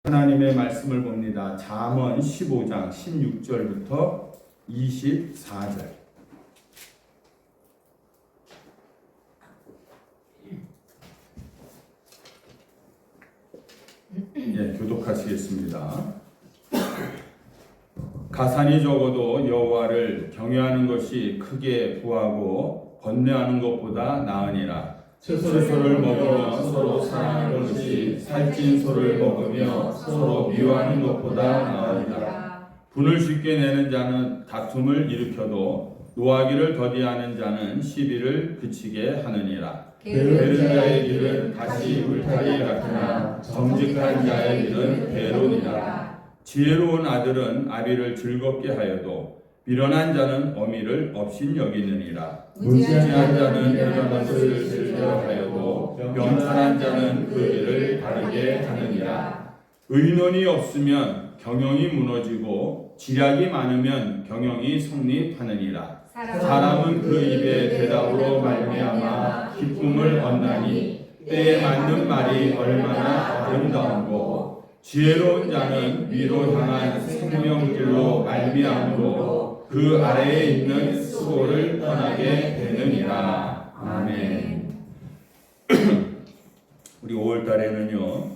하나님의 말씀을 봅니다. 잠언 15장 16절부터 24절. 교독하시겠습니다. 가산이 적어도 여호와를 경외하는 것이 크게 구하고 번뇌하는 것보다 나으니라. 채소를 먹으며 서로 사랑하는 것이 살찐 소를 먹으며 서로 미워하는 것보다 나으니라. 분을 쉽게 내는 자는 다툼을 일으켜도 노하기를 더디하는 자는 시비를 그치게 하느니라. 게으른 자의 길은 다시 울타리 같으나 정직한 자의 길은 배론이라. 지혜로운 아들은 아비를 즐겁게 하여도 미련한 자는 어미를 업신 여기느니라. 무지한 자는 그런 것을 즐겨하여도 명철한 자는 그 일을 바르게 하느니라. 의논이 없으면 경영이 무너지고 지략이 많으면 경영이 성립하느니라. 사람은 그 입의 대답으로 말미암아 기쁨을 얻나니 때에 맞는 말이 얼마나 아름다운고 지혜로운 자는 위로 향한 생명길로 말미암으로 그 아래에 있는 수고를 떠나게 되느니라. 아멘. 우리 5월달에는요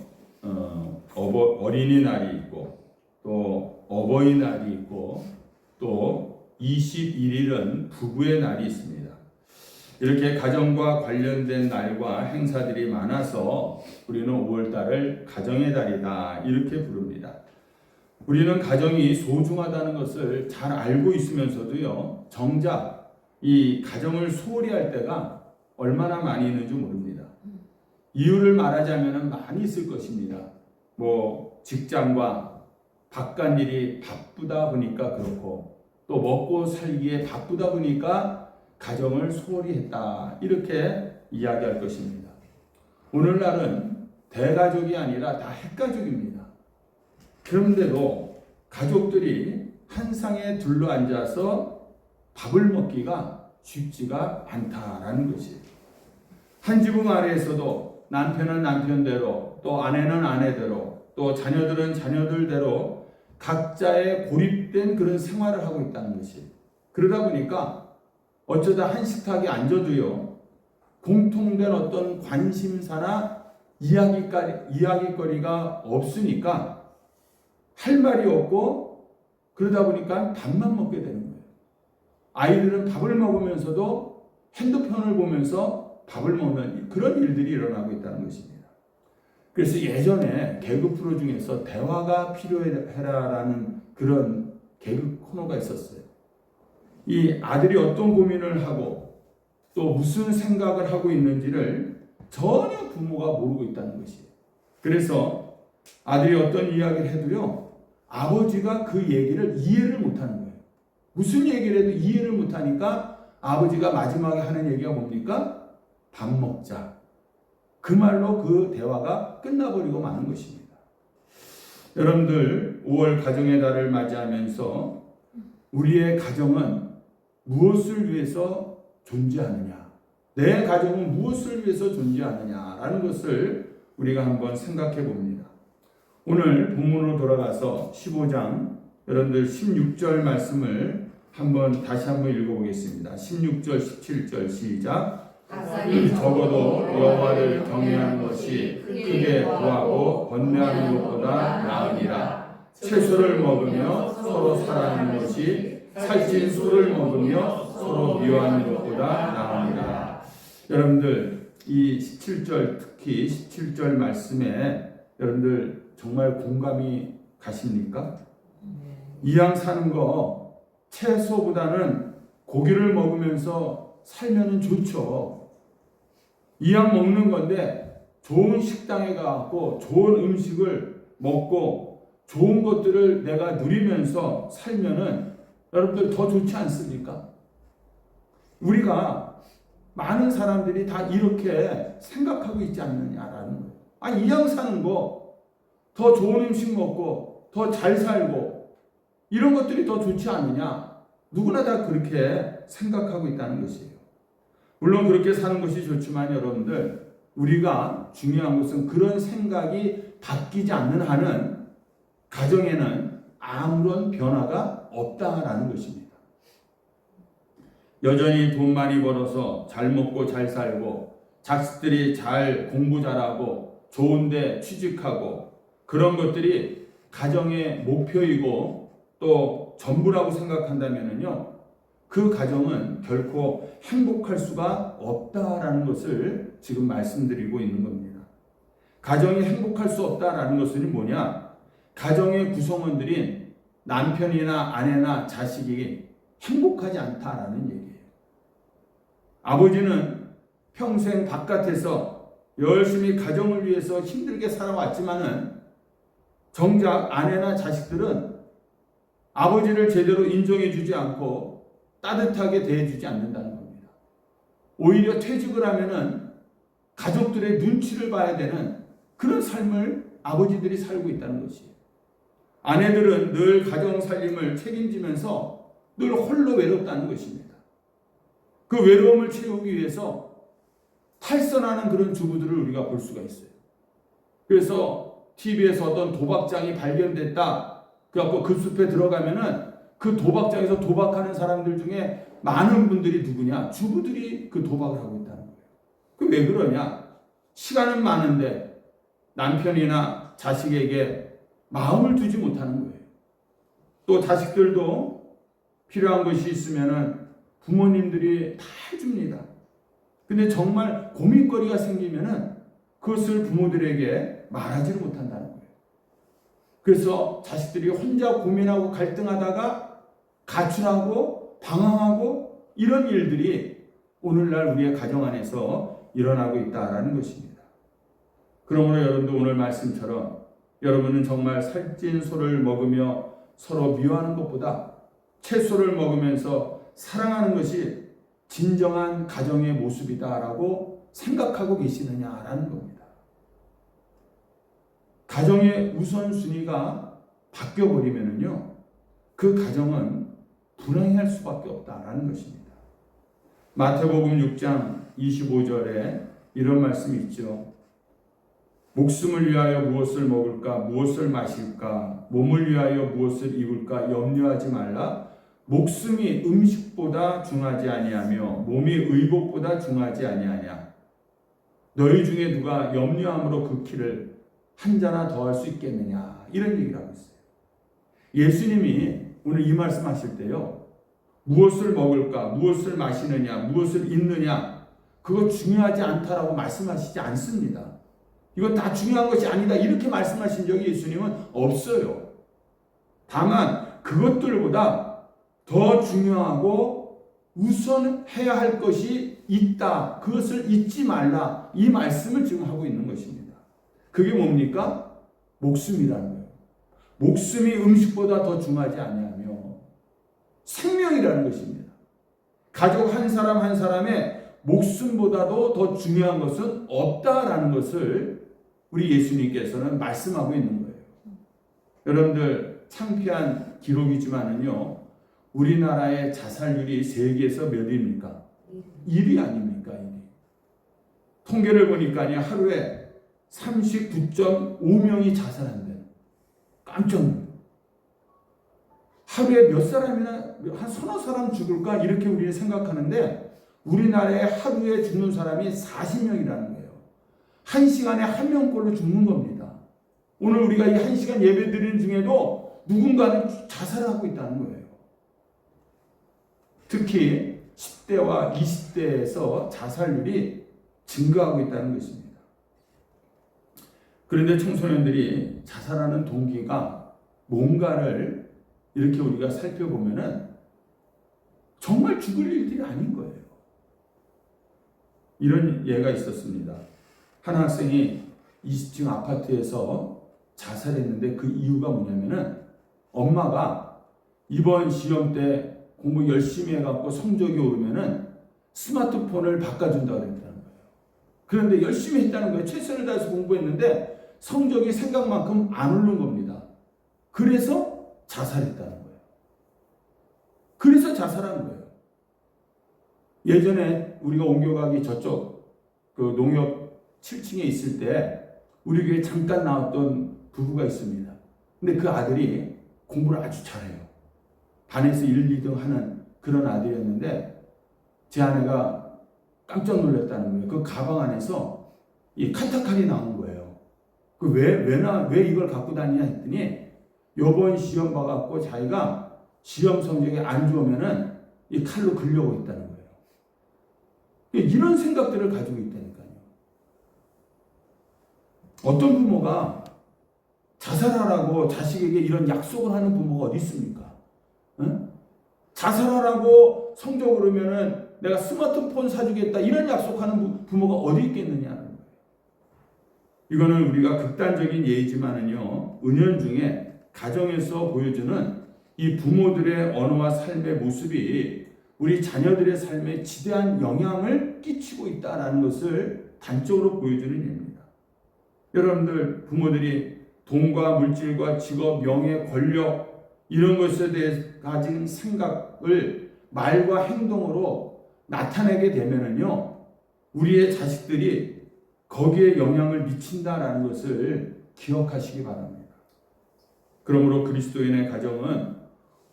어린이날이 있고 또 어버이날이 있고 또 21일은 부부의 날이 있습니다. 이렇게 가정과 관련된 날과 행사들이 많아서 우리는 5월달을 가정의 달이다 이렇게 부릅니다. 우리는 가정이 소중하다는 것을 잘 알고 있으면서도요 정작 이 가정을 소홀히 할 때가 얼마나 많이 있는지 모릅니다. 이유를 말하자면 많이 있을 것입니다. 직장과 바깥일이 바쁘다 보니까 그렇고 또 먹고 살기에 바쁘다 보니까 가정을 소홀히 했다 이렇게 이야기할 것입니다. 오늘날은 대가족이 아니라 다 핵가족입니다. 그런데도 가족들이 한 상에 둘러앉아서 밥을 먹기가 쉽지가 않다라는 것이에요. 한 지붕 아래에서도 남편은 남편대로 또 아내는 아내대로 또 자녀들은 자녀들대로 각자의 고립된 그런 생활을 하고 있다는 것이에요. 그러다 보니까 어쩌다 한 식탁에 앉아도요 공통된 어떤 관심사나 이야기거리가 없으니까 할 말이 없고 그러다 보니까 밥만 먹게 되는 거예요. 아이들은 밥을 먹으면서도 핸드폰을 보면서 밥을 먹는 그런 일들이 일어나고 있다는 것입니다. 그래서 예전에 개그 프로 중에서 대화가 필요해라라는 그런 개그 코너가 있었어요. 이 아들이 어떤 고민을 하고 또 무슨 생각을 하고 있는지를 전혀 부모가 모르고 있다는 것이에요. 그래서 아들이 어떤 이야기를 해도요 아버지가 그 얘기를 이해를 못하는 거예요. 무슨 얘기를 해도 이해를 못하니까 아버지가 마지막에 하는 얘기가 뭡니까? 밥 먹자. 그 말로 그 대화가 끝나버리고 마는 것입니다. 여러분들 5월 가정의 달을 맞이하면서 우리의 가정은 무엇을 위해서 존재하느냐, 내 가정은 무엇을 위해서 존재하느냐라는 것을 우리가 한번 생각해 봅니다. 오늘 본문으로 돌아가서 15장 여러분들 16절 말씀을 다시 한번 읽어보겠습니다. 16절 17절 시작. 적어도 여호와를 경외하는 것이 크게 구하고 번뇌하는 것보다 나으니라. 채소를 먹으며 서로 사랑하는 것이 살찐 소를 먹으며 서로 미워하는 것보다 나으니라. 여러분들 이 17절 특히 17절 말씀에 여러분들 정말 공감이 가십니까? 이왕 사는 거 채소보다는 고기를 먹으면서 살면은 좋죠. 이왕 먹는 건데 좋은 식당에 가고 좋은 음식을 먹고 좋은 것들을 내가 누리면서 살면은 여러분들 더 좋지 않습니까? 우리가 많은 사람들이 다 이렇게 생각하고 있지 않느냐라는 거예요. 이왕 사는 거 더 좋은 음식 먹고 더 잘 살고 이런 것들이 더 좋지 않느냐? 누구나 다 그렇게 생각하고 있다는 것이에요. 물론 그렇게 사는 것이 좋지만 여러분들 우리가 중요한 것은 그런 생각이 바뀌지 않는 한은 가정에는 아무런 변화가 없다라는 것입니다. 여전히 돈 많이 벌어서 잘 먹고 잘 살고 자식들이 잘 공부 잘하고 좋은데 취직하고 그런 것들이 가정의 목표이고 또 전부라고 생각한다면요, 그 가정은 결코 행복할 수가 없다라는 것을 지금 말씀드리고 있는 겁니다. 가정이 행복할 수 없다라는 것은 뭐냐? 가정의 구성원들인 남편이나 아내나 자식이 행복하지 않다라는 얘기예요. 아버지는 평생 바깥에서 열심히 가정을 위해서 힘들게 살아왔지만은 정작 아내나 자식들은 아버지를 제대로 인정해주지 않고 따뜻하게 대해주지 않는다는 겁니다. 오히려 퇴직을 하면은 가족들의 눈치를 봐야 되는 그런 삶을 아버지들이 살고 있다는 것이에요. 아내들은 늘 가정 살림을 책임지면서 늘 홀로 외롭다는 것입니다. 그 외로움을 채우기 위해서 탈선하는 그런 주부들을 우리가 볼 수가 있어요. 그래서 TV에서 어떤 도박장이 발견됐다. 그래갖고 그 숲에 들어가면은 그 도박장에서 도박하는 사람들 중에 많은 분들이 누구냐? 주부들이 그 도박을 하고 있다는 거예요. 그 왜 그러냐? 시간은 많은데 남편이나 자식에게 마음을 두지 못하는 거예요. 또 자식들도 필요한 것이 있으면은 부모님들이 다 해줍니다. 근데 정말 고민거리가 생기면은 그것을 부모들에게 말하지를 못한다는 거예요. 그래서 자식들이 혼자 고민하고 갈등하다가 가출하고 방황하고 이런 일들이 오늘날 우리의 가정 안에서 일어나고 있다는 것입니다. 그러므로 여러분도 오늘 말씀처럼 여러분은 정말 살찐 소를 먹으며 서로 미워하는 것보다 채소를 먹으면서 사랑하는 것이 진정한 가정의 모습이다라고 생각하고 계시느냐라는 겁니다. 가정의 우선순위가 바뀌어버리면요, 그 가정은 불행할 수밖에 없다라는 것입니다. 마태복음 6장 25절에 이런 말씀이 있죠. 목숨을 위하여 무엇을 먹을까, 무엇을 마실까, 몸을 위하여 무엇을 입을까 염려하지 말라. 목숨이 음식보다 중하지 아니하며 몸이 의복보다 중하지 아니하냐. 너희 중에 누가 염려함으로 그 키를 한 자나 더할 수 있겠느냐. 이런 얘기를 하고 있어요. 예수님이 오늘 이 말씀 하실 때요, 무엇을 먹을까, 무엇을 마시느냐, 무엇을 입느냐, 그거 중요하지 않다라고 말씀하시지 않습니다. 이거 다 중요한 것이 아니다 이렇게 말씀하신 적이 예수님은 없어요. 다만 그것들보다 더 중요하고 우선해야 할 것이 있다. 그것을 잊지 말라. 이 말씀을 지금 하고 있는 것입니다. 그게 뭡니까? 목숨이라는 거예요. 목숨이 음식보다 더 중하지 아니하며 생명이라는 것입니다. 가족 한 사람 한 사람의 목숨보다도 더 중요한 것은 없다라는 것을 우리 예수님께서는 말씀하고 있는 거예요. 여러분들 창피한 기록이지만은요, 우리나라의 자살률이 세계에서 몇 위입니까? 1위 아닙니까? 1위. 통계를 보니까 하루에 39.5명이 자살한대요. 깜짝 놀라요. 하루에 몇 사람이나 한 서너 사람 죽을까 이렇게 우리는 생각하는데 우리나라에 하루에 죽는 사람이 40명이라는 거예요. 한 시간에 한 명꼴로 죽는 겁니다. 오늘 우리가 이 한 시간 예배 드리는 중에도 누군가는 자살을 하고 있다는 거예요. 특히 10대와 20대에서 자살률이 증가하고 있다는 것입니다. 그런데 청소년들이 자살하는 동기가 뭔가를 이렇게 우리가 살펴보면은 정말 죽을 일들이 아닌 거예요. 이런 예가 있었습니다. 한 학생이 20층 아파트에서 자살했는데 그 이유가 뭐냐면은 엄마가 이번 시험 때 공부 열심히 해갖고 성적이 오르면은 스마트폰을 바꿔준다고 그랬다는 거예요. 그런데 열심히 했다는 거예요. 최선을 다해서 공부했는데 성적이 생각만큼 안 오른 겁니다. 그래서 자살했다는 거예요. 그래서 자살한 거예요. 예전에 우리가 옮겨가기 저쪽 그 농협 7층에 있을 때 우리 교회 잠깐 나왔던 부부가 있습니다. 근데 그 아들이 공부를 아주 잘해요. 반에서 1, 2등 하는 그런 아들이었는데 제 아내가 깜짝 놀랐다는 거예요. 그 가방 안에서 이 카타칼이 나온 거예요. 왜 이걸 갖고 다니냐 했더니 요번 시험 봐갖고 자기가 시험 성적이 안 좋으면은 이 칼로 긁려고 있다는 거예요. 이런 생각들을 가지고 있다니까요. 어떤 부모가 자살하라고 자식에게 이런 약속을 하는 부모가 어디 있습니까? 응? 자살하라고 성적 오르면은 내가 스마트폰 사주겠다 이런 약속하는 부모가 어디 있겠느냐는 거예요. 이거는 우리가 극단적인 예이지만은요, 은연중에 가정에서 보여주는 이 부모들의 언어와 삶의 모습이 우리 자녀들의 삶에 지대한 영향을 끼치고 있다는 것을 단적으로 보여주는 예입니다. 여러분들 부모들이 돈과 물질과 직업, 명예, 권력 이런 것에 대해 가진 생각을 말과 행동으로 나타내게 되면은요, 우리의 자식들이 거기에 영향을 미친다라는 것을 기억하시기 바랍니다. 그러므로 그리스도인의 가정은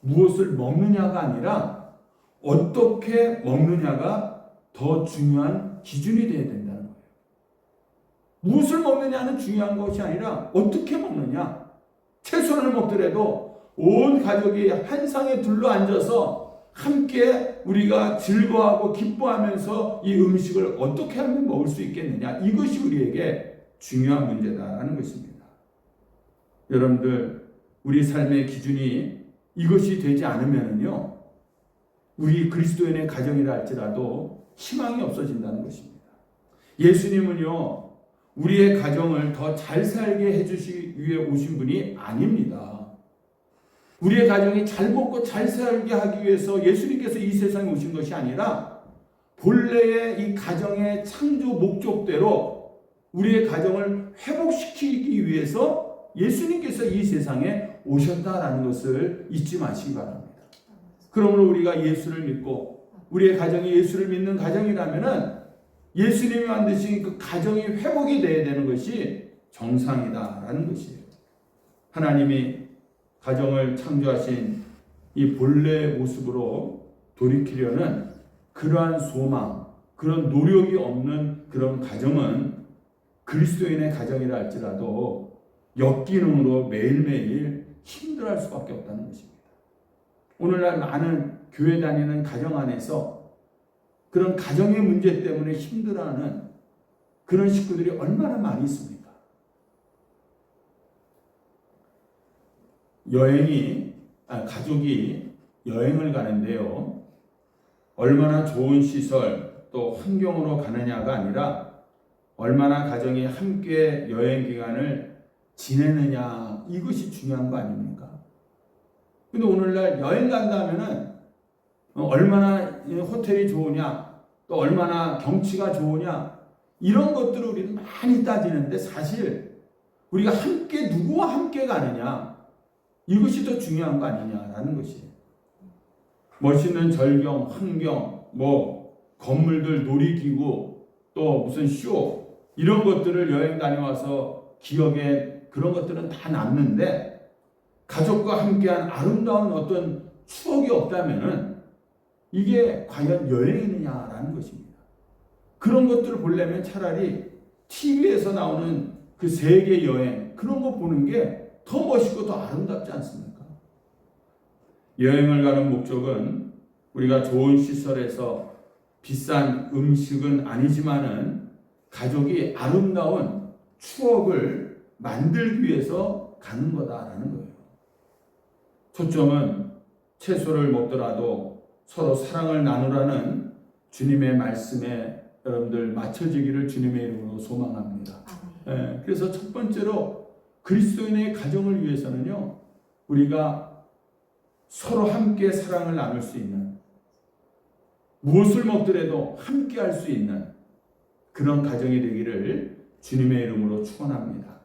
무엇을 먹느냐가 아니라 어떻게 먹느냐가 더 중요한 기준이 되어야 된다는 거예요. 무엇을 먹느냐는 중요한 것이 아니라 어떻게 먹느냐. 채소를 먹더라도 온 가족이 한 상에 둘러앉아서 함께 우리가 즐거워하고 기뻐하면서 이 음식을 어떻게 하면 먹을 수 있겠느냐. 이것이 우리에게 중요한 문제다라는 것입니다. 여러분들, 우리 삶의 기준이 이것이 되지 않으면요, 우리 그리스도인의 가정이라 할지라도 희망이 없어진다는 것입니다. 예수님은요, 우리의 가정을 더 잘 살게 해주시기 위해 오신 분이 아닙니다. 우리의 가정이 잘 먹고 잘 살게 하기 위해서 예수님께서 이 세상에 오신 것이 아니라 본래의 이 가정의 창조 목적대로 우리의 가정을 회복시키기 위해서 예수님께서 이 세상에 오셨다라는 것을 잊지 마시기 바랍니다. 그러므로 우리가 예수를 믿고 우리의 가정이 예수를 믿는 가정이라면은 예수님이 만드신 그 가정이 회복이 되어야 되는 것이 정상이다라는 것이에요. 하나님이 가정을 창조하신 이 본래의 모습으로 돌이키려는 그러한 소망, 그런 노력이 없는 그런 가정은 그리스도인의 가정이라 할지라도 역기능으로 매일매일 힘들어할 수밖에 없다는 것입니다. 오늘날 많은 교회 다니는 가정 안에서 그런 가정의 문제 때문에 힘들어하는 그런 식구들이 얼마나 많이 있습니까? 가족이 여행을 가는데요, 얼마나 좋은 시설 또 환경으로 가느냐가 아니라 얼마나 가정이 함께 여행 기간을 지내느냐, 이것이 중요한 거 아닙니까? 근데 오늘날 여행 간다면은 얼마나 호텔이 좋으냐, 또 얼마나 경치가 좋으냐, 이런 것들을 우리는 많이 따지는데 사실 우리가 함께 누구와 함께 가느냐, 이것이 더 중요한 거 아니냐라는 것이에요. 멋있는 절경, 환경, 건물들, 놀이기구, 또 무슨 쇼, 이런 것들을 여행 다녀와서 기억에 그런 것들은 다 남는데 가족과 함께한 아름다운 어떤 추억이 없다면은 이게 과연 여행이느냐라는 것입니다. 그런 것들을 보려면 차라리 TV에서 나오는 그 세계 여행, 그런 거 보는 게 더 멋있고 더 아름답지 않습니까? 여행을 가는 목적은 우리가 좋은 시설에서 비싼 음식은 아니지만은 가족이 아름다운 추억을 만들기 위해서 가는 거다라는 거예요. 초점은 채소를 먹더라도 서로 사랑을 나누라는 주님의 말씀에 여러분들 맞춰지기를 주님의 이름으로 소망합니다. 네, 그래서 첫 번째로 그리스도인의 가정을 위해서는요, 우리가 서로 함께 사랑을 나눌 수 있는, 무엇을 먹더라도 함께 할 수 있는 그런 가정이 되기를 주님의 이름으로 축원합니다.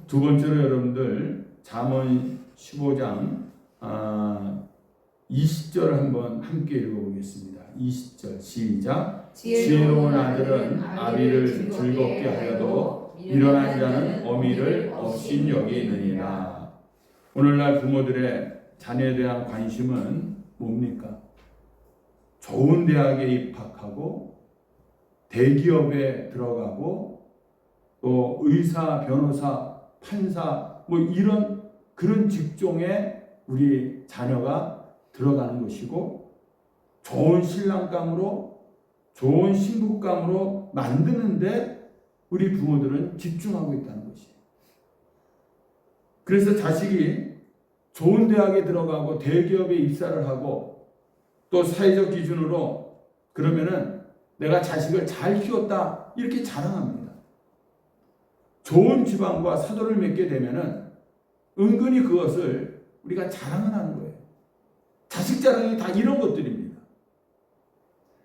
두 번째로 여러분들 잠언 15장 20절을 한번 함께 읽어보겠습니다. 20절 시작. 지혜로운 아들은 아비를 즐겁게 하여도 미련한 자는 어미를 업신 여기느니라. 오늘날 부모들의 자녀에 대한 관심은 뭡니까? 좋은 대학에 입학하고 대기업에 들어가고 또 의사, 변호사, 판사 뭐 이런 그런 직종에 우리 자녀가 들어가는 것이고 좋은 신랑감으로 좋은 신부감으로 만드는데 우리 부모들은 집중하고 있다는 것이에요. 그래서 자식이 좋은 대학에 들어가고 대기업에 입사를 하고 또 사회적 기준으로 그러면은 내가 자식을 잘 키웠다 이렇게 자랑합니다. 좋은 집안과 사도를 맺게 되면은 은근히 그것을 우리가 자랑을 하는 거예요. 자식 자랑이 다 이런 것들입니다.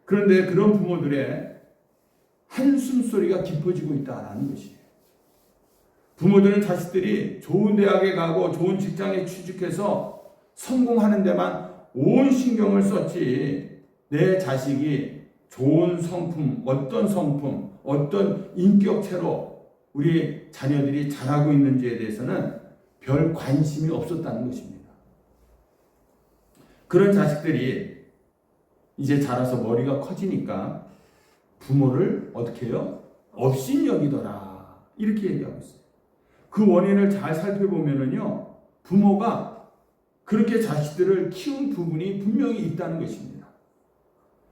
그런데 그런 부모들의 한숨 소리가 깊어지고 있다는 것이에요. 부모들은 자식들이 좋은 대학에 가고 좋은 직장에 취직해서 성공하는 데만 온 신경을 썼지 내 자식이 좋은 성품, 어떤 인격체로 우리 자녀들이 자라고 있는지에 대해서는 별 관심이 없었다는 것입니다. 그런 자식들이 이제 자라서 머리가 커지니까 부모를 어떻게 해요? 업신여기더라 이렇게 얘기하고 있어요. 그 원인을 잘 살펴보면은요, 부모가 그렇게 자식들을 키운 부분이 분명히 있다는 것입니다.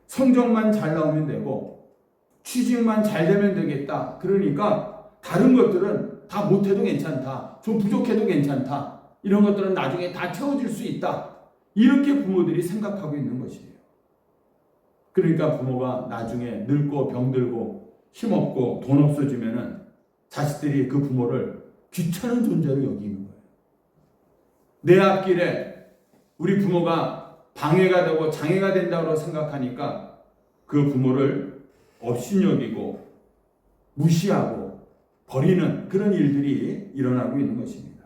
성적만 잘 나오면 되고 취직만 잘 되면 되겠다. 그러니까 다른 것들은 다 못해도 괜찮다. 좀 부족해도 괜찮다. 이런 것들은 나중에 다 채워질 수 있다. 이렇게 부모들이 생각하고 있는 것이에요. 그러니까 부모가 나중에 늙고 병들고 힘없고 돈 없어지면은 자식들이 그 부모를 귀찮은 존재로 여기는 거예요. 내 앞길에 우리 부모가 방해가 되고 장애가 된다고 생각하니까 그 부모를 업신여기고 무시하고 버리는 그런 일들이 일어나고 있는 것입니다.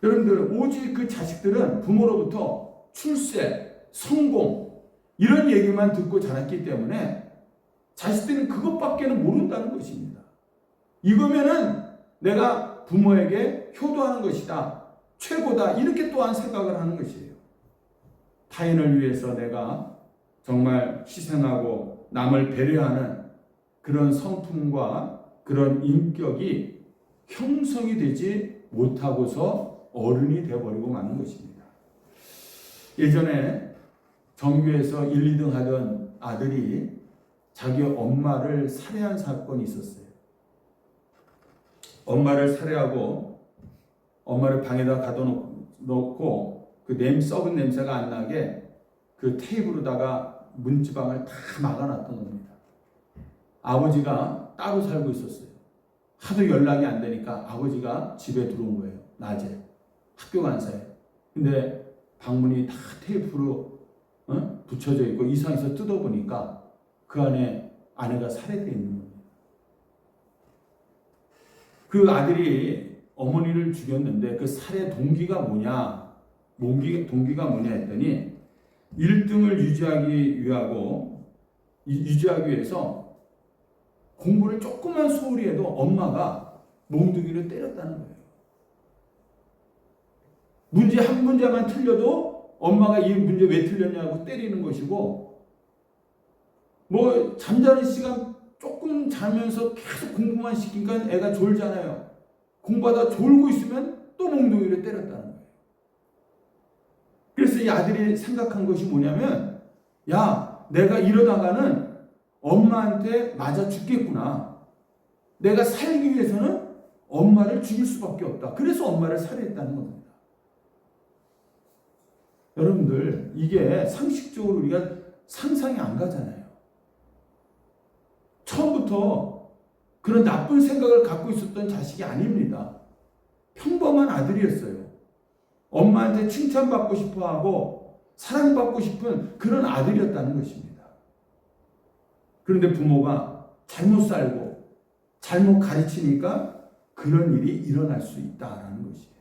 여러분들 오직 그 자식들은 부모로부터 출세, 성공 이런 얘기만 듣고 자랐기 때문에 자식들은 그것밖에는 모른다는 것입니다. 이거면은 내가 부모에게 효도하는 것이다. 최고다. 이렇게 또한 생각을 하는 것이에요. 타인을 위해서 내가 정말 희생하고 남을 배려하는 그런 성품과 그런 인격이 형성이 되지 못하고서 어른이 되어버리고 마는 것입니다. 예전에 전교에서 1, 2등 하던 아들이 자기 엄마를 살해한 사건이 있었어요. 엄마를 살해하고 엄마를 방에다 가둬놓고 그 썩은 냄새가 안 나게 그 테이프로다가 문지방을 다 막아놨던 겁니다. 아버지가 따로 살고 있었어요. 하도 연락이 안 되니까 아버지가 집에 들어온 거예요. 낮에 학교 간 사이에. 근데 방문이 다 테이프로 붙여져 있고 이상해서 뜯어보니까 그 안에 아내가 살해되어 있는 겁니다. 그 아들이 어머니를 죽였는데 그 살해 동기가 뭐냐? 동기가 뭐냐 했더니 1등을 유지하기 위해서 공부를 조금만 소홀히 해도 엄마가 몽둥이를 때렸다는 거예요. 문제 한 문제만 틀려도 엄마가 이 문제 왜 틀렸냐고 때리는 것이고 뭐 잠자는 시간 조금 자면서 계속 공부만 시키니까 애가 졸잖아요. 공부하다 졸고 있으면 또 몽둥이를 때렸다는 거예요. 그래서 이 아들이 생각한 것이 뭐냐면 야, 내가 이러다가는 엄마한테 맞아 죽겠구나. 내가 살기 위해서는 엄마를 죽일 수밖에 없다. 그래서 엄마를 살해했다는 겁니다. 여러분들 이게 상식적으로 우리가 상상이 안 가잖아요. 처음부터 그런 나쁜 생각을 갖고 있었던 자식이 아닙니다. 평범한 아들이었어요. 엄마한테 칭찬받고 싶어하고 사랑받고 싶은 그런 아들이었다는 것입니다. 그런데 부모가 잘못 살고 잘못 가르치니까 그런 일이 일어날 수 있다는 것이에요.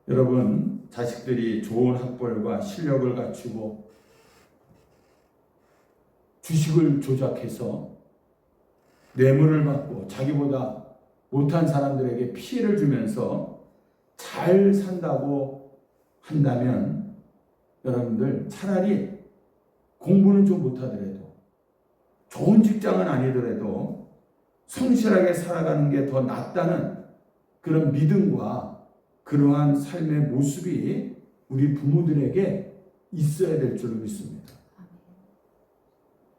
여러분, 자식들이 좋은 학벌과 실력을 갖추고 주식을 조작해서 뇌물을 받고 자기보다 못한 사람들에게 피해를 주면서 잘 산다고 한다면 여러분들 차라리 공부는 좀 못하더라도 좋은 직장은 아니더라도 성실하게 살아가는 게 더 낫다는 그런 믿음과 그러한 삶의 모습이 우리 부모들에게 있어야 될 줄로 믿습니다.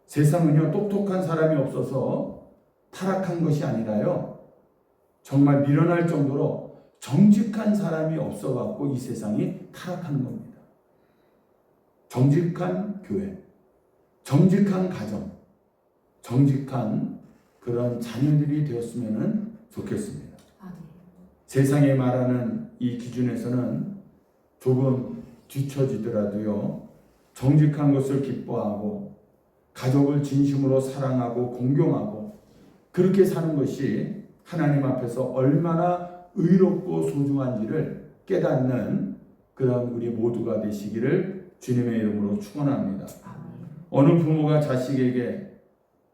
세상은요, 똑똑한 사람이 없어서 타락한 것이 아니라요, 정말 밀어날 정도로 정직한 사람이 없어갖고 이 세상이 타락하는 겁니다. 정직한 교회, 정직한 가정, 정직한 그런 자녀들이 되었으면 좋겠습니다. 세상에 말하는 이 기준에서는 조금 뒤처지더라도요, 정직한 것을 기뻐하고 가족을 진심으로 사랑하고 공경하고 그렇게 사는 것이 하나님 앞에서 얼마나 의롭고 소중한지를 깨닫는 그런 우리 모두가 되시기를 주님의 이름으로 축원합니다. 어느 부모가 자식에게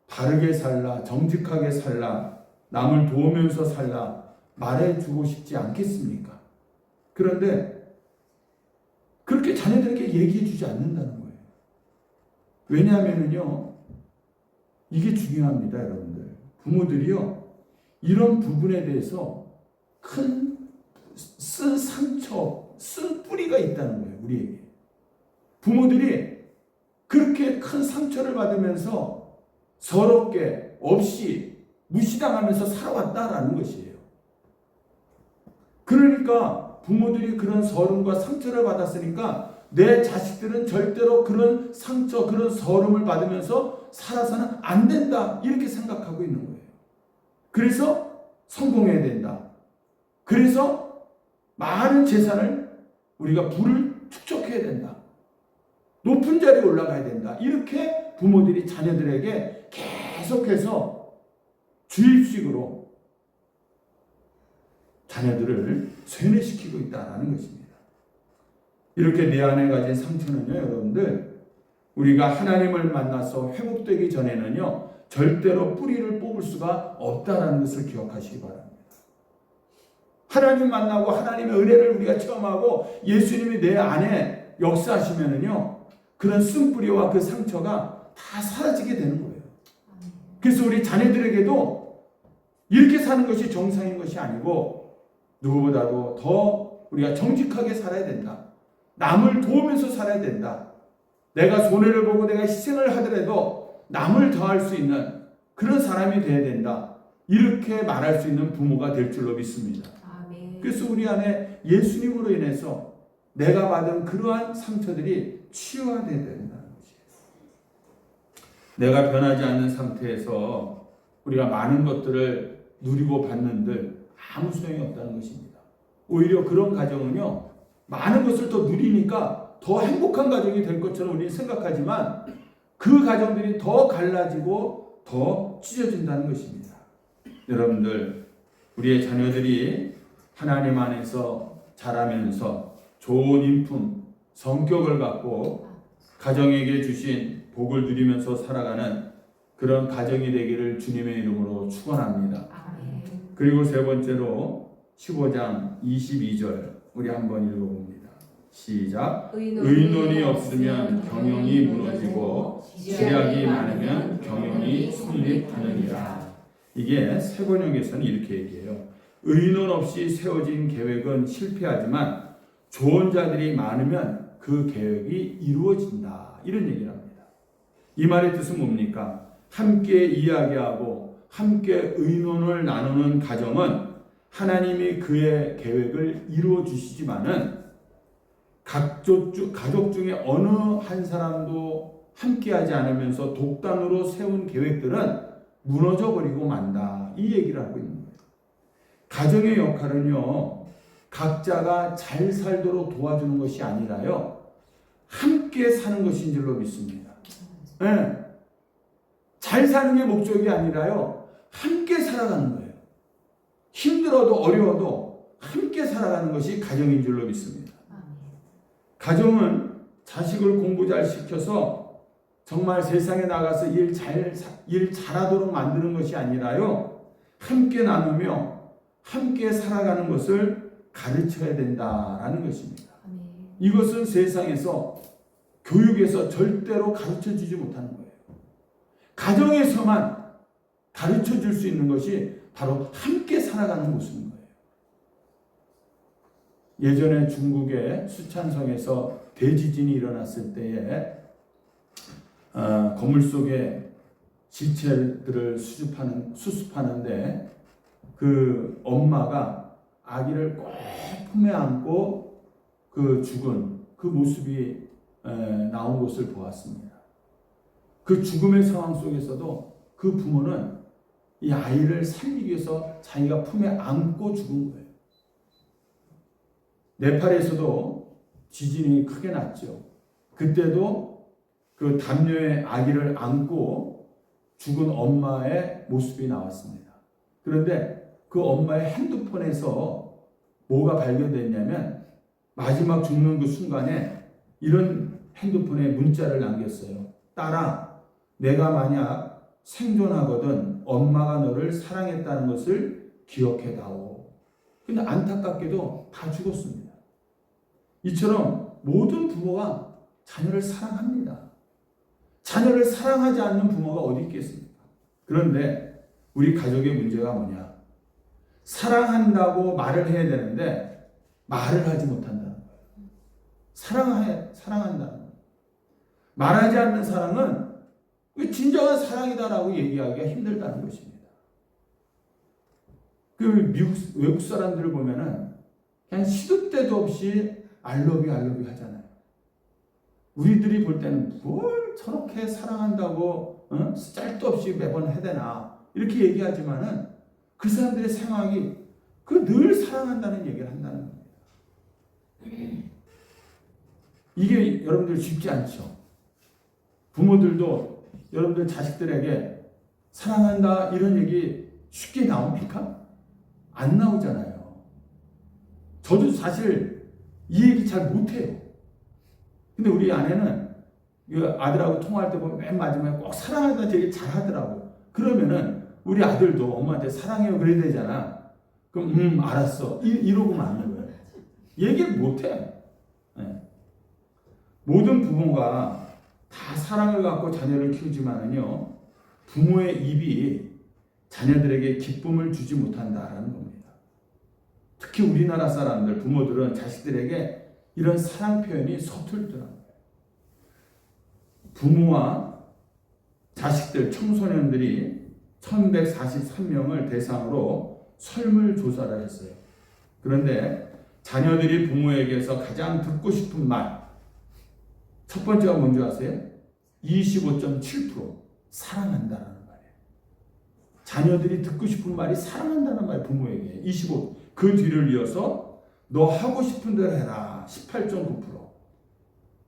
바르게 살라, 정직하게 살라, 남을 도우면서 살라 말해주고 싶지 않겠습니까? 그런데 그렇게 자녀들에게 얘기해주지 않는다는 거예요. 왜냐하면요, 이게 중요합니다, 여러분들. 부모들이요, 이런 부분에 대해서 큰 쓴 상처, 쓴 뿌리가 있다는 거예요, 우리에게. 부모들이 그렇게 큰 상처를 받으면서 서럽게 없이 무시당하면서 살아왔다라는 것이에요. 그러니까 부모들이 그런 서름과 상처를 받았으니까 내 자식들은 절대로 그런 상처, 그런 서름을 받으면서 살아서는 안 된다, 이렇게 생각하고 있는 거예요. 그래서 성공해야 된다. 그래서 많은 재산을 우리가 부를 축적해야 된다. 높은 자리에 올라가야 된다. 이렇게 부모들이 자녀들에게 계속해서 주입식으로 자녀들을 쇠뇌시키고 있다는 것입니다. 이렇게 내 안에 가진 상처는요, 여러분들, 우리가 하나님을 만나서 회복되기 전에는요, 절대로 뿌리를 뽑을 수가 없다는 것을 기억하시기 바랍니다. 하나님 만나고 하나님의 은혜를 우리가 체험하고 예수님이 내 안에 역사하시면은요, 그런 쓴뿌리와 그 상처가 다 사라지게 되는 거예요. 그래서 우리 자녀들에게도 이렇게 사는 것이 정상인 것이 아니고 누구보다도 더 우리가 정직하게 살아야 된다. 남을 도우면서 살아야 된다. 내가 손해를 보고 내가 희생을 하더라도 남을 더할 수 있는 그런 사람이 돼야 된다. 이렇게 말할 수 있는 부모가 될 줄로 믿습니다. 그래서 우리 안에 예수님으로 인해서 내가 받은 그러한 상처들이 치유가 되어야 된다는 것이에요. 내가 변하지 않는 상태에서 우리가 많은 것들을 누리고 받는들 아무 소용이 없다는 것입니다. 오히려 그런 가정은요, 많은 것을 더 누리니까 더 행복한 가정이 될 것처럼 우리는 생각하지만 그 가정들이 더 갈라지고 더 찢어진다는 것입니다. 여러분들, 우리의 자녀들이 하나님 안에서 자라면서 좋은 인품, 성격을 갖고 가정에게 주신 복을 누리면서 살아가는 그런 가정이 되기를 주님의 이름으로 축원합니다. 그리고 세 번째로 15장 22절 우리 한번 읽어봅니다. 시작. 의논이 없으면 경영이 무너지고 지략이 많으면 경영이 성립하느니라. 이게 새 번역에서는 이렇게 얘기해요. 의논 없이 세워진 계획은 실패하지만 좋은 자들이 많으면 그 계획이 이루어진다. 이런 얘기를 합니다. 이 말의 뜻은 뭡니까? 함께 이야기하고 함께 의논을 나누는 가정은 하나님이 그의 계획을 이루어 주시지만은 가족 중에 어느 한 사람도 함께하지 않으면서 독단으로 세운 계획들은 무너져 버리고 만다. 이 얘기를 하고 있는 거예요. 가정의 역할은요, 각자가 잘 살도록 도와주는 것이 아니라요, 함께 사는 것인 줄로 믿습니다. 네. 잘 사는 게 목적이 아니라요, 함께 살아가는 거예요. 힘들어도 어려워도 함께 살아가는 것이 가정인 줄로 믿습니다. 가정은 자식을 공부 잘 시켜서 정말 세상에 나가서 일 잘하도록 만드는 것이 아니라요, 함께 나누며 함께 살아가는 것을 가르쳐야 된다라는 것입니다. 아멘. 이것은 세상에서 교육에서 절대로 가르쳐 주지 못하는 거예요. 가정에서만 가르쳐 줄 수 있는 것이 바로 함께 살아가는 모습인 거예요. 예전에 중국의 수촨성에서 대지진이 일어났을 때에 건물 속에 지체들을 수습하는데 그 엄마가 아기를 꼭 품에 안고 그 죽은 그 모습이 나온 것을 보았습니다. 그 죽음의 상황 속에서도 그 부모는 이 아이를 살리기 위해서 자기가 품에 안고 죽은 거예요. 네팔에서도 지진이 크게 났죠. 그때도 그 담요에 아기를 안고 죽은 엄마의 모습이 나왔습니다. 그런데 그 엄마의 핸드폰에서 뭐가 발견됐냐면 마지막 죽는 그 순간에 이런 핸드폰에 문자를 남겼어요. 딸아, 내가 만약 생존하거든 엄마가 너를 사랑했다는 것을 기억해다오. 근데 안타깝게도 다 죽었습니다. 이처럼 모든 부모가 자녀를 사랑합니다. 자녀를 사랑하지 않는 부모가 어디 있겠습니까? 그런데 우리 가족의 문제가 뭐냐? 사랑한다고 말을 해야 되는데 말을 하지 못한다는 거예요. 사랑한다는 거예요. 말하지 않는 사랑은 진정한 사랑이다라고 얘기하기가 힘들다는 것입니다. 그 외국 사람들을 보면은 그냥 시도 때도 없이 I love you 하잖아요. 우리들이 볼 때는 뭘 저렇게 사랑한다고 짤도 없이 매번 해대나 이렇게 얘기하지만은 그 사람들의 생각이 그 늘 사랑한다는 얘기를 한다는 겁니다. 이게 여러분들 쉽지 않죠. 부모들도 여러분들 자식들에게 사랑한다 이런 얘기 쉽게 나옵니까? 안 나오잖아요. 저도 사실 이 얘기 잘 못해요. 근데 우리 아내는 아들하고 통화할 때 보면 맨 마지막에 꼭 사랑한다 되게 잘하더라고요. 그러면은 우리 아들도 엄마한테 사랑해요 그래야 되잖아. 그럼 알았어 이러고만 하는 거예요. 얘기를 못해. 네. 모든 부모가 다 사랑을 갖고 자녀를 키우지만은요 부모의 입이 자녀들에게 기쁨을 주지 못한다라는 겁니다. 특히 우리나라 사람들 부모들은 자식들에게 이런 사랑 표현이 서툴더라고요. 부모와 자식들 청소년들이 1143명을 대상으로 설문조사를 했어요. 그런데 자녀들이 부모에게서 가장 듣고 싶은 말 첫 번째가 뭔지 아세요? 25.7% 사랑한다라는 말이에요. 자녀들이 듣고 싶은 말이 사랑한다는 말이 부모에게 25. 그 뒤를 이어서 너 하고 싶은 대로 해라 18.9%.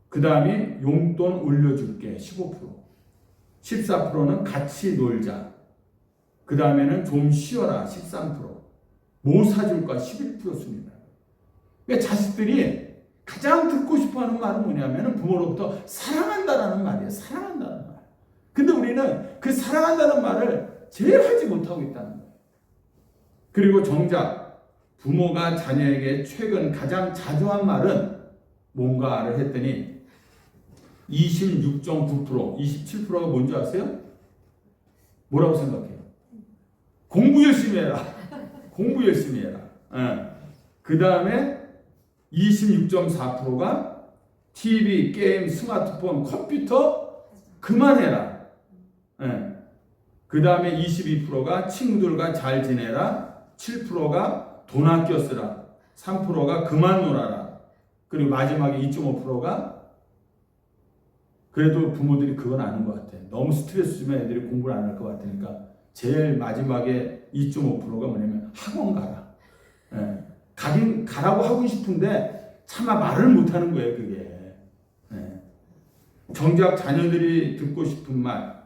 그 다음에 용돈 올려줄게 15%. 14%는 같이 놀자. 그 다음에는 좀 쉬어라 13%. 뭐 사줄까 11%습니다. 그러니까 자식들이 가장 듣고 싶어하는 말은 뭐냐면 부모로부터 사랑한다라는 말이에요. 사랑한다는 말. 근데 우리는 그 사랑한다는 말을 제일 하지 못하고 있다는 거예요. 그리고 정작 부모가 자녀에게 최근 가장 자주 한 말은 뭔가를 했더니 26.9%, 27%가 뭔지 아세요? 뭐라고 생각해요? 공부 열심히 해라. 공부 열심히 해라. 그 다음에 26.4%가 TV, 게임, 스마트폰, 컴퓨터 그만해라. 그 다음에 22%가 친구들과 잘 지내라. 7%가 돈 아껴 쓰라. 3%가 그만 놀아라. 그리고 마지막에 2.5%가 그래도 부모들이 그건 아는 것 같아. 너무 스트레스 주면 애들이 공부를 안 할 것 같으니까 제일 마지막에 2.5%가 뭐냐면 학원 가라. 가라고 하고 싶은데 차마 말을 못하는 거예요. 그게. 정작 자녀들이 듣고 싶은 말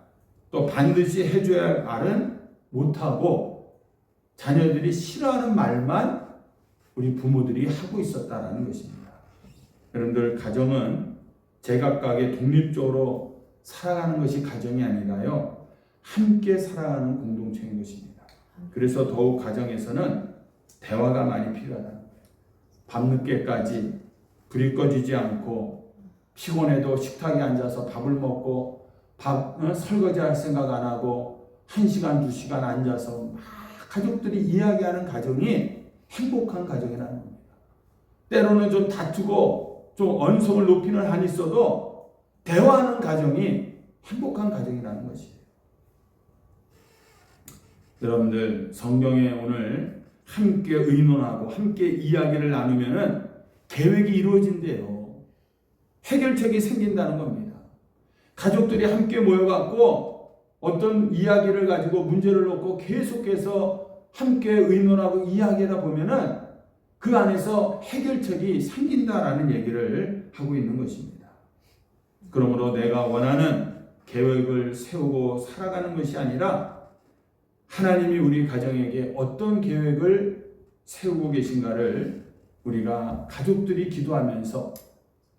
또 반드시 해줘야 할 말은 못하고 자녀들이 싫어하는 말만 우리 부모들이 하고 있었다라는 것입니다. 여러분들 가정은 제각각의 독립적으로 살아가는 것이 가정이 아니라요 함께 살아가는 공동체인 것입니다. 그래서 더욱 가정에서는 대화가 많이 필요하다는 거예요. 밤늦게까지 불이 꺼지지 않고 피곤해도 식탁에 앉아서 밥을 먹고 설거지할 생각 안 하고 1시간, 2시간 앉아서 막 가족들이 이야기하는 가정이 행복한 가정이라는 겁니다. 때로는 좀 다투고 좀 언성을 높이는 한이 있어도 대화하는 가정이 행복한 가정이라는 것이에요. 여러분들 성경에 오늘 함께 의논하고 함께 이야기를 나누면은 계획이 이루어진대요. 해결책이 생긴다는 겁니다. 가족들이 함께 모여갖고 어떤 이야기를 가지고 문제를 놓고 계속해서 함께 의논하고 이야기하다 보면은 그 안에서 해결책이 생긴다라는 얘기를 하고 있는 것입니다. 그러므로 내가 원하는 계획을 세우고 살아가는 것이 아니라 하나님이 우리 가정에게 어떤 계획을 세우고 계신가를 우리가 가족들이 기도하면서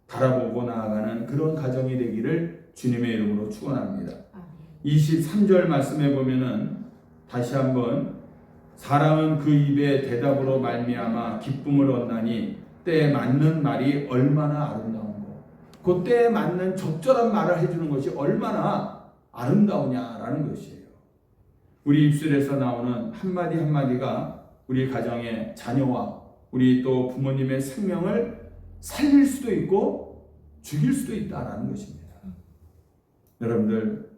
바라보고 나아가는 그런 가정이 되기를 주님의 이름으로 축원합니다. 23절 말씀에 보면은 다시 한번 사람은 그 입의 대답으로 말미암아 기쁨을 얻나니 때에 맞는 말이 얼마나 아름다운고, 그 때에 맞는 적절한 말을 해주는 것이 얼마나 아름다우냐라는 것이에요. 우리 입술에서 나오는 한마디 한마디가 우리 가정의 자녀와 우리 또 부모님의 생명을 살릴 수도 있고 죽일 수도 있다라는 것입니다. 여러분들,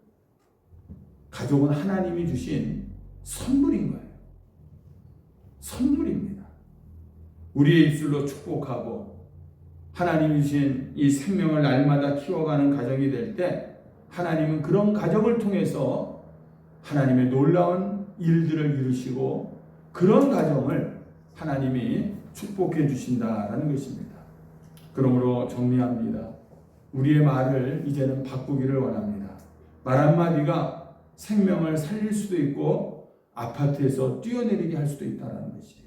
가족은 하나님이 주신 선물인 거예요. 선물입니다. 우리의 입술로 축복하고 하나님이 주신 이 생명을 날마다 키워가는 가정이 될 때 하나님은 그런 가정을 통해서 하나님의 놀라운 일들을 이루시고 그런 가정을 하나님이 축복해 주신다라는 것입니다. 그러므로 정리합니다. 우리의 말을 이제는 바꾸기를 원합니다. 말 한마디가 생명을 살릴 수도 있고 아파트에서 뛰어내리게 할 수도 있다는 것이에요.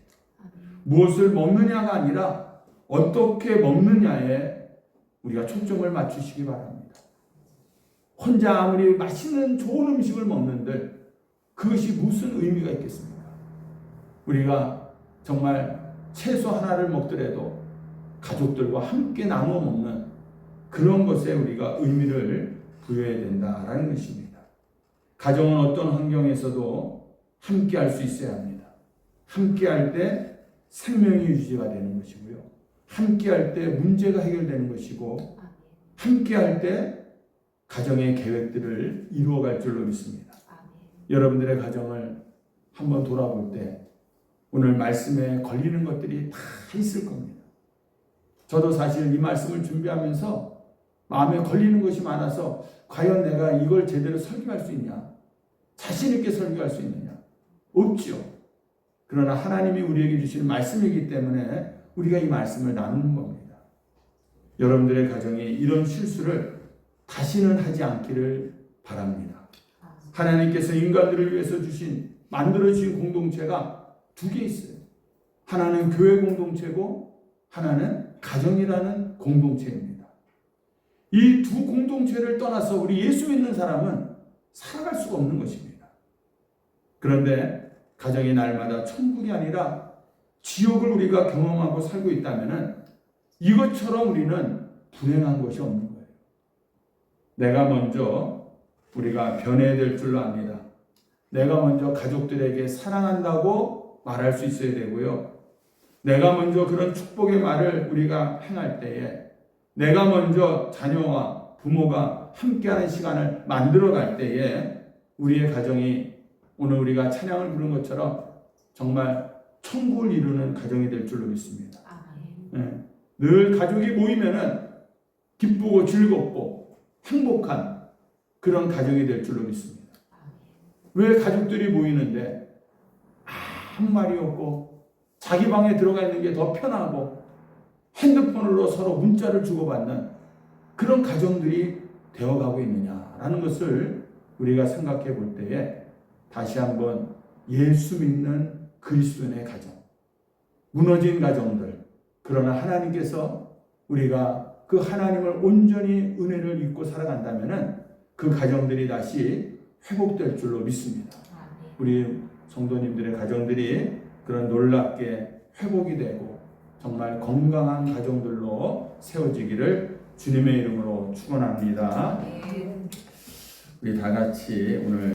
무엇을 먹느냐가 아니라 어떻게 먹느냐에 우리가 초점을 맞추시기 바랍니다. 혼자 아무리 맛있는 좋은 음식을 먹는들 그것이 무슨 의미가 있겠습니까? 우리가 정말 채소 하나를 먹더라도 가족들과 함께 나누어 먹는 그런 것에 우리가 의미를 부여해야 된다라는 것입니다. 가정은 어떤 환경에서도 함께 할 수 있어야 합니다. 함께 할 때 생명이 유지가 되는 것이고요. 함께 할 때 문제가 해결되는 것이고 함께 할 때 가정의 계획들을 이루어갈 줄로 믿습니다. 여러분들의 가정을 한번 돌아볼 때 오늘 말씀에 걸리는 것들이 다 있을 겁니다. 저도 사실 이 말씀을 준비하면서 마음에 걸리는 것이 많아서 과연 내가 이걸 제대로 설교할 수 있냐? 자신 있게 설교할 수 있느냐? 없지요. 그러나 하나님이 우리에게 주신 말씀이기 때문에 우리가 이 말씀을 나누는 겁니다. 여러분들의 가정이 이런 실수를 다시는 하지 않기를 바랍니다. 하나님께서 인간들을 위해서 만들어주신 공동체가 두 개 있어요. 하나는 교회 공동체고 하나는 가정이라는 공동체입니다. 이 두 공동체를 떠나서 우리 예수 믿는 사람은 살아갈 수가 없는 것입니다. 그런데 가정이 날마다 천국이 아니라 지옥을 우리가 경험하고 살고 있다면 이것처럼 우리는 불행한 것이 없는 거예요. 내가 먼저 우리가 변해야 될 줄로 압니다. 내가 먼저 가족들에게 사랑한다고 말할 수 있어야 되고요. 내가 먼저 그런 축복의 말을 우리가 행할 때에 내가 먼저 자녀와 부모가 함께하는 시간을 만들어갈 때에 우리의 가정이 오늘 우리가 찬양을 부른 것처럼 정말 천국을 이루는 가정이 될 줄로 믿습니다. 네. 늘 가족이 모이면은 기쁘고 즐겁고 행복한 그런 가정이 될 줄로 믿습니다. 왜 가족들이 모이는데 아무 말이 없고 자기 방에 들어가 있는 게 더 편하고 핸드폰으로 서로 문자를 주고받는 그런 가정들이 되어가고 있느냐라는 것을 우리가 생각해 볼 때에 다시 한번 예수 믿는 그리스도인의 가정, 무너진 가정들, 그러나 하나님께서 우리가 그 하나님을 온전히 은혜를 입고 살아간다면 그 가정들이 다시 회복될 줄로 믿습니다. 우리 성도님들의 가정들이 그런 놀랍게 회복이 되고 정말 건강한 가정들로 세워지기를 주님의 이름으로 축원합니다. 우리 다 같이 오늘